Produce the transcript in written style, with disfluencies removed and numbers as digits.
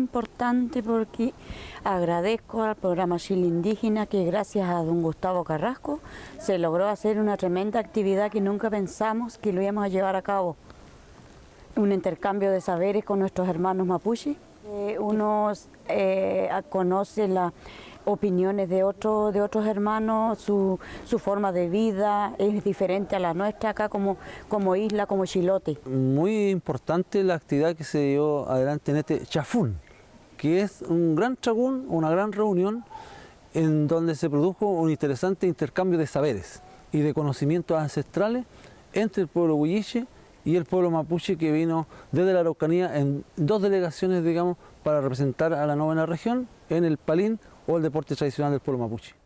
importante porque agradezco al programa Chile Indígena que gracias a don Gustavo Carrasco se logró hacer una tremenda actividad que nunca pensamos que lo íbamos a llevar a cabo. Un intercambio de saberes con nuestros hermanos mapuche. Uno conoce las opiniones de otros hermanos, su forma de vida es diferente a la nuestra acá como isla, como Chilote. Muy importante la actividad que se dio adelante en este chafún, que es un gran chagún, una gran reunión en donde se produjo un interesante intercambio de saberes y de conocimientos ancestrales entre el pueblo huilliche y el pueblo mapuche que vino desde la Araucanía en dos delegaciones, digamos, para representar a la novena región en el palín o el deporte tradicional del pueblo mapuche.